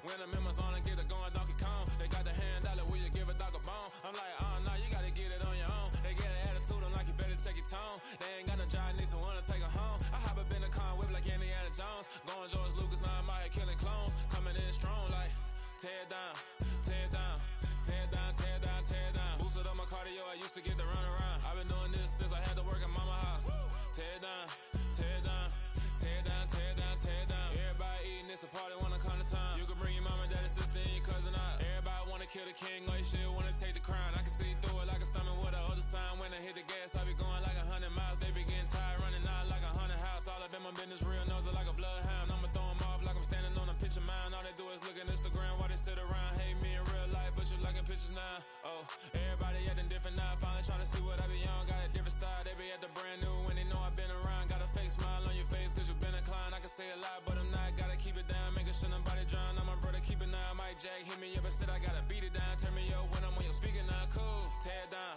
When the members on and get it going Donkey Kong, they got the hand dollar, will you give a dog a bone? I'm like, oh no, you gotta get it on your own. They get an attitude, I'm like, you better check your tone. They ain't got no job, need someone to take her home. I hop up in the car, whip like Indiana Jones. Going George Lucas, now I'm out here killing clones. Coming in strong like, tear it down, tear it down, tear it down, tear it down, tear it down. Boosted up my cardio, I used to get to run around. I've been doing this since I had to work at mama house. Tear it down, tear it down, tear it down, tear it down, tear it down. Everybody eating, it's a party, wanna come to time. You can bring your mama, daddy, sister, and your cousin out. Everybody wanna kill the king, or you shit wanna take the crown. I can see through it like a stomach with a other sign. When I hit the gas, I be going like 100 miles. They be getting tired, running out like 100 house. All up in my business, real nose like a bloodhound. I'ma throw them off like I'm standing on a picture mound. All they do is look at Instagram while they sit around. Hate me in real life, but you liking pictures now. Oh, everybody acting different now. Finally trying to see what I be on. Got a different style, they be at the brand new when they know I've been around. Got a fake smile on your face, cause you been inclined. I can say a lot, but I'm not. Gotta keep it down, making sure nobody drown. I'm my brother, keep it now. Mike Jack hit me up and said I gotta beat it down. Turn me up when I'm on your speaker now. Cool, tear it down,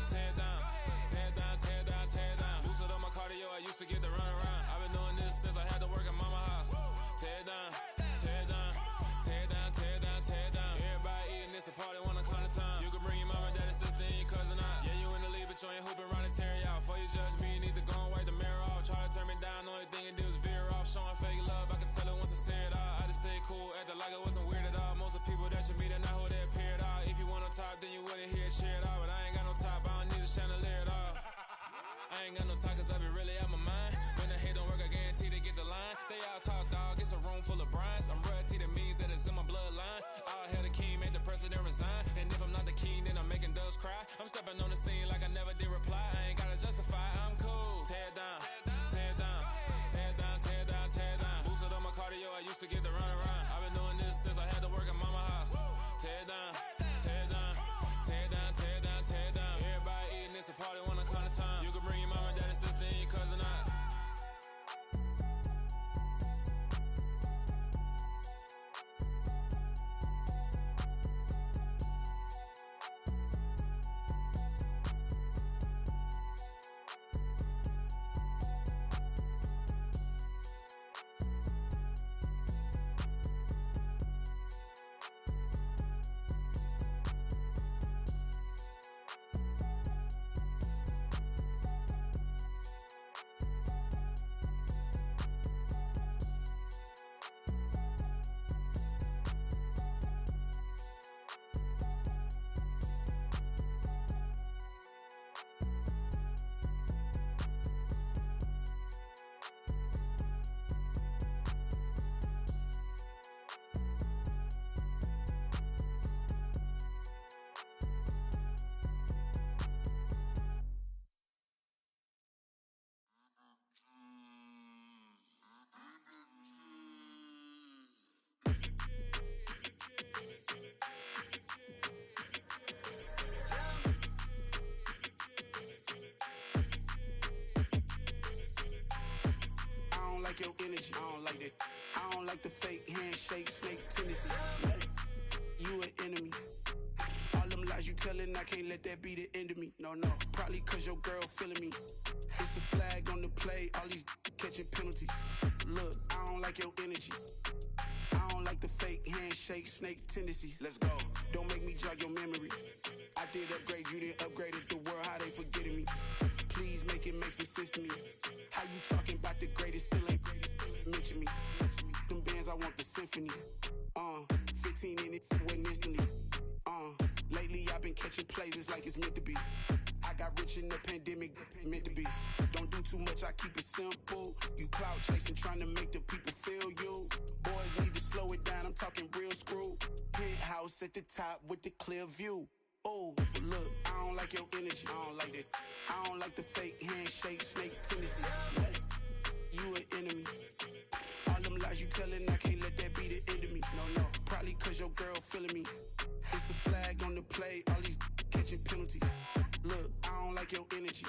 tear it down, tear it down, tear it down, tear it down. Boosted up my cardio, I used to get to run around. I've been doing this since I had to work at mama house. Tear it down, tear it down, tear it down, tear it down, tear it down. Everybody eating, it's a party, wanna come to time. You can bring your mama, daddy, sister, and your cousin out. Yeah, you in the lead, but you ain't hooping around and tear you out. Before you judge me, you need to go and wipe the mirror off. Try to turn me down, only thing you do is veer off. Showing fake love, I can tell it once I say it all. I just stay cool, acting like I wasn't weird at all. Most of the people that you meet are not who they appear at all. If you want on top, then you wouldn't hear it cheer at all. But I ain't got no top, I don't need a chandelier at all. I ain't got no talk, cause I be really out my mind. When the hate don't work, I guarantee they get the line. They all talk, dog, it's a room full of brinds. I'm royalty, that means that it's in my bloodline. All hell the king, made the president resign. And if I'm not the king, then I'm making doves cry. I'm stepping on the scene like I never did reply. I ain't gotta justify, I'm cool. Tear it down, tear it down, tear it down, tear it down, tear it down. Boosted up my cardio, I used to get to run around. I've been doing this since I had to work at mama house. Tear it down, tear it down, tear it down, tear it down, tear it down. Everybody eating, it's a party, wanna come to time. You can bring your mama, daddy, sister, and your cousin out. like your energy. I don't like that. I don't like the fake handshake, snake tendency. You an enemy. All them lies you telling, I can't let that be the end of me. No, probably cause your girl feeling me. It's a flag on the play, all these catching penalties. Look, I don't like your energy. I don't like the fake handshake, snake tendency. Let's go. Don't make me jog your memory. I did upgrade, you didn't upgrade it. The world, how they forgetting me. Please make it make some sense to me. How you talking about the greatest, still ain't greatest, mention me. Them bands, I want the symphony. 15 in it, went instantly. Lately I've been catching plays, it's like it's meant to be. I got rich in the pandemic, meant to be. Don't do too much, I keep it simple. You clout chasing, trying to make the people feel you. Boys need to slow it down, I'm talking real screw. Penthouse at the top with the clear view. Oh, look, I don't like your energy, I don't like that. I don't like the fake handshake, snake tendency. You an enemy. All them lies you telling, I can't let that be the end of me. No, probably cause your girl feeling me. It's a flag on the play, all these catching penalties. Look, I don't like your energy.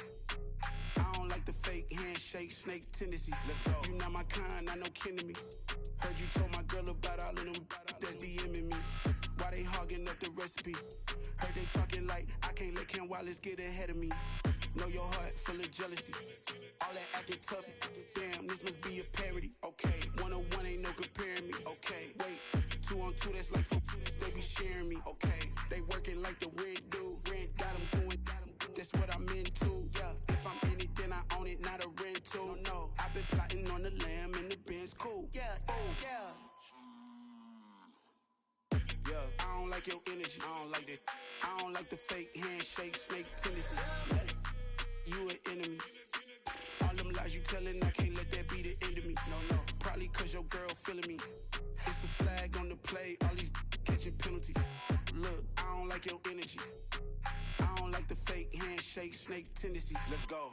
I don't like the fake handshake, snake tendency. Let's go. You not my kind, I know kin to me. Heard you told my girl about all of them that's DMing me. Why they hogging up the recipe? Heard they talking like I can't let Ken Wallace get ahead of me. Know your heart full of jealousy. All that acting tough, damn, this must be a parody. Okay, 1-on-1 ain't no comparing me. Okay, wait, 2-on-2, that's like 4-2, they be sharing me. Okay, they working like the rent do. Rent got them going, that's what I'm into. Yeah, if I'm in it, then I own it, not a rental. No, I've been plotting on the lamb and the Benz cool. Yeah, oh, yeah. Yeah, I don't like your energy, I don't like that. I don't like the fake handshake, snake tendency. You an enemy. All them lies you telling, I can't let that be the end of me. No, probably cause your girl feeling me. It's a flag on the play, all these catching penalties. Look, I don't like your energy. I don't like the fake handshake, snake tendency. Let's go.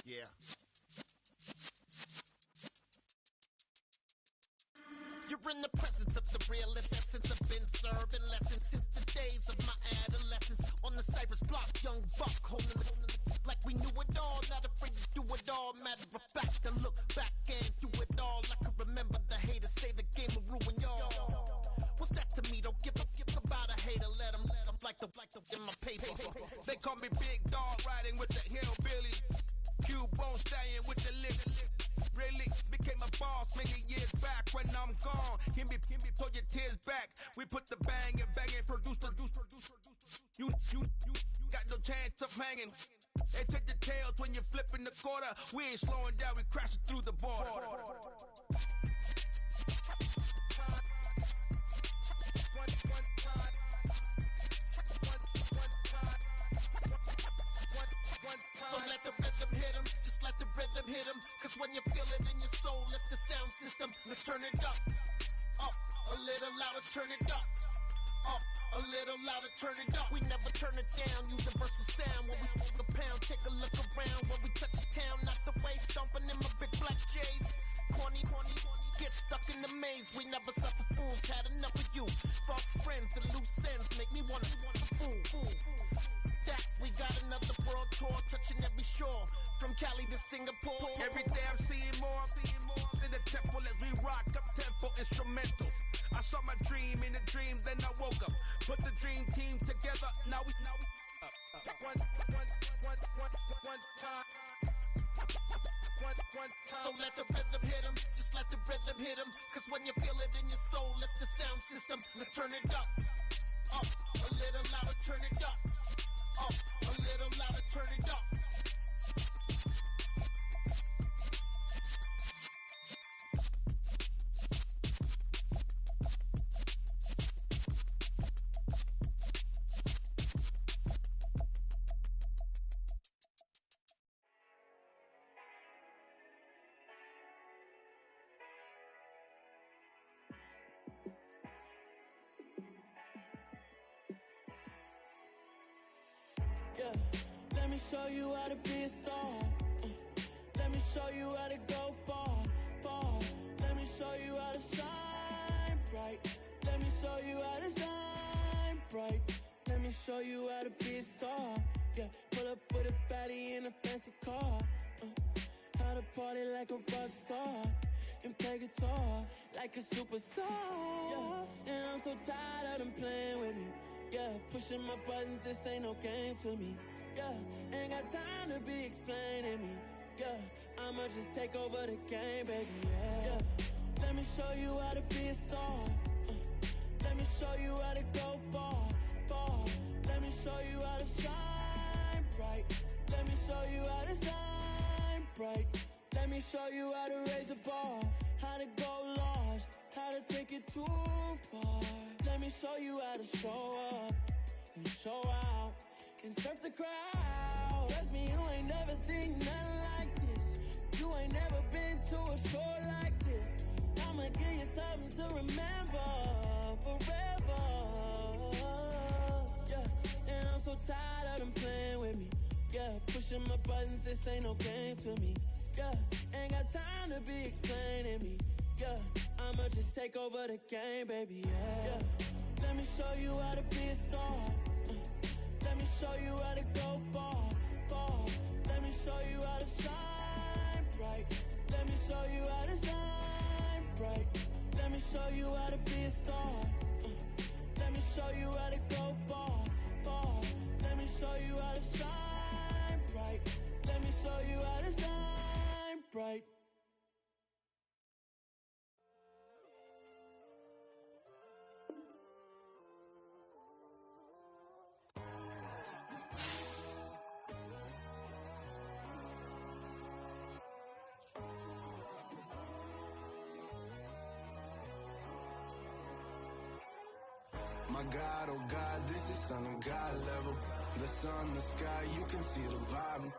Yeah. You're in the presence of the realest essence. I've been serving lessons since the days of my adolescence. On the Cypress block, young buck holding it like we knew it all. Not afraid to do it all. Matter of fact, to look back and do it all. I can remember the haters say the game will ruin y'all. What's that to me? Don't give about a hater. Let them like the in my paper. They call me Big Dog, riding with the hillbilly. Cubone staying with the lick. Really became a boss many years back. When I'm gone, can be pull your tears back. We put the bang and produce. You got no chance of hanging. They take the tails when you're flipping the quarter. We ain't slowing down, we crashing through the border. So let the rhythm hit him, just like let the rhythm hit 'em. Cause when you feel it in your soul, lift the sound system. Let's turn it up. Up, a little louder, turn it up. Up, a little louder, turn it up. We never turn it down, universal sound. When we walk a pound, take a look around. When we touch the town, not the way, stomping in my big black J's. Corny, get stuck in the maze. We never suffer fools, had enough of you. False friends and loose ends make me wanna fool. That we got another world tour, touching every shore, from Cali to Singapore. Every day I'm seeing more in the temple as we rock up tempo instrumentals. I saw my dream in a dream, then I woke up. Put the dream team together. Now we one time. So let the rhythm hit 'em, just let the rhythm hit 'em. Cause when you feel it in your soul, lift the sound system. Let's turn it up. Up, a little louder, turn it up. Up, a little louder, turn it up. Yeah, let me show you how to be a star. Let me show you how to go far. Let me show you how to shine bright. Let me show you how to shine bright. Let me show you how to be a star. Yeah, pull up with a baddie in a fancy car. How to party like a rock star and play guitar like a superstar. Yeah, and I'm so tired of them playing with me. Yeah, pushing my buttons, this ain't no game to me. Yeah, ain't got time to be explaining me. Yeah, I'ma just take over the game, baby. Yeah, let me show you how to be a star. Let me show you how to go far. Let me show you how to shine bright. Let me show you how to shine bright. Let me show you how to raise a bar, how to go large, how to take it too far. Let me show you how to show up and show out and surf the crowd. Trust me, you ain't never seen nothing like this. You ain't never been to a show like this. I'ma give you something to remember forever. Yeah, and I'm so tired of them playing with me. Yeah, pushing my buttons, this ain't no game to me. Yeah, ain't got time to be explaining me. Yeah, I'ma just take over the game, baby. Yeah, let me show you how to be a star. Let me show you how to go far. Let me show you how to shine bright. Let me show you how to shine bright. Let me show you how to be a star. Let me show you how to go far. Let me show you how to shine bright. Let me show you how to shine bright. My God, oh God, this is Son of God level. The sun, the sky, you can see the vibe.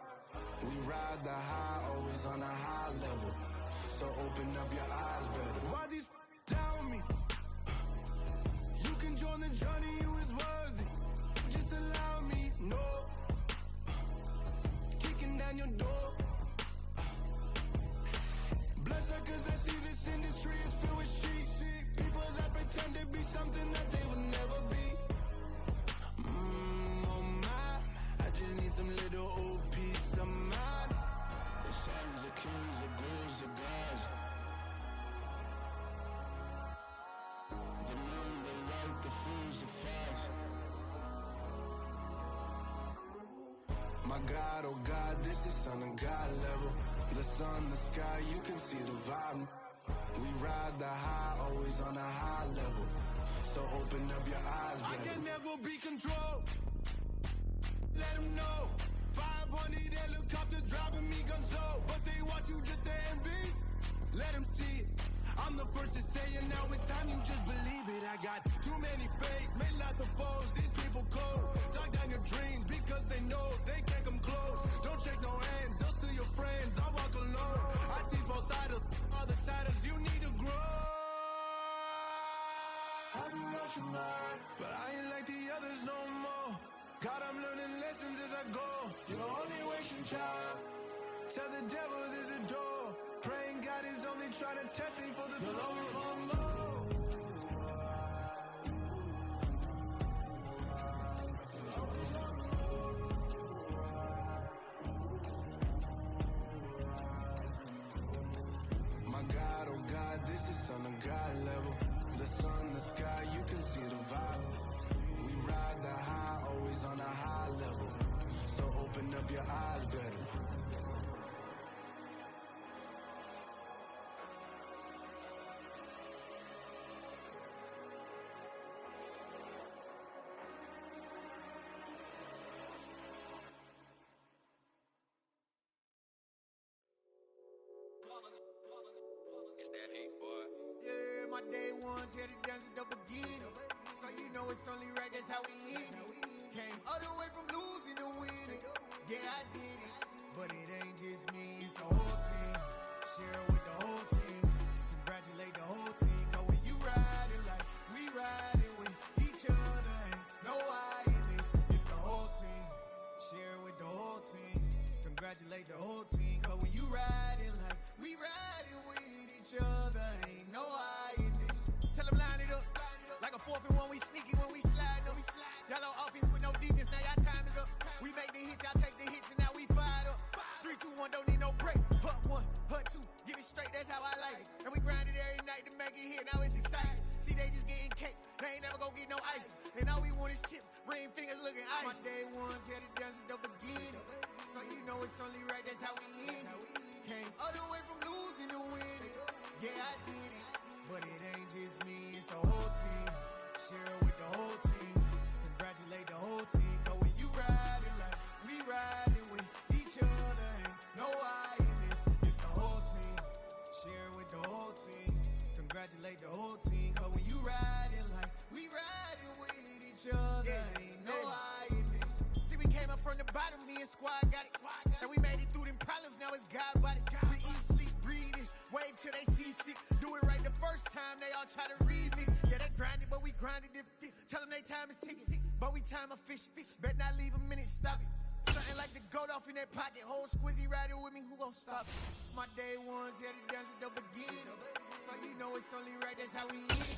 We ride the high, always on a high level. So open up your eyes better. Why these tell me? You can join the journey, you is worthy. Just allow me, no. Kicking down your door. Bloodsuckers, I see this industry is filled with sheep. People that pretend to be something that they will never be. Oh my, I just need some little old peace of mind. The sons of kings, the ghouls, the gods. The moon, the light, the fools, the facts. My God, oh God, this is Son of God level. The sun, the sky, you can see the vibe. We ride the high, always on a high level. So open up your eyes, baby. I can never be controlled. Let them know. 500 helicopters driving me gunso. But they want you just to envy. Let them see it. I'm the first to say it, now it's time you just believe it. I got too many fakes, made lots of foes. These people cold. Talk down your dreams because they know they can't come close. Don't shake no hands, they'll steal your friends. You're only wasting time. Tell the devil there's a door. Praying God is only trying to test me for the throne. My God, oh God, this is on a God level. The sun, the sky, you can see the vibe. We ride the high, always on a high level. So open up your eyes better. It's that hate, boy. Yeah, my day ones here to dance at the beginning. So you know it's only right, that's how we end it. Came all the way from losing to winning. Yeah, I did it. But it ain't just me, it's the whole team. Share it with the whole team. Congratulate the whole team. Cause when you riding like we riding with each other, ain't no I in this. It's the whole team. Share it with the whole team. Congratulate the whole team. Cause when you riding like we riding with each other, ain't no I in this. Tell them line it up. Like a 4th and 1, we sneaky when we slide them. Yellow offense with no defense, now y'all time is up. We make the hits, y'all take the hits, and now we fired up. 3, 2, 1, don't need no break. Hut 1, hut 2, give it straight, that's how I like it. And we grind it every night to make it here, now it's exciting. See, they just getting cake, they ain't never gonna get no ice. And all we want is chips, ring fingers looking ice. My day ones here to dance at the beginning. So you know it's only right, that's how we end it. Came all the way from losing to winning. Yeah, I did it. But it ain't just me, it's the whole team. Share it with the whole team. Congratulate the whole team. Cause when you riding like we riding with each other, ain't no I in this. It's the whole team. Share it with the whole team. Congratulate the whole team. Cause when you riding like we riding with each other, ain't no I in this. See, we came up from the bottom, me and squad got it. And we made it through them problems, now it's God body. We eat, sleep, breathe this, wave till they see sick. Do it right the first time, they all try to remix. Yeah, they grinded, but we grinded different. Tell them they time is ticking, but we time a fish. Bet not leave a minute, stop it. Something like the goat off in that pocket. Whole squizzy riding with me, who gon' stop it? My day ones here to dance at the beginning. So you know it's only right, that's how we end.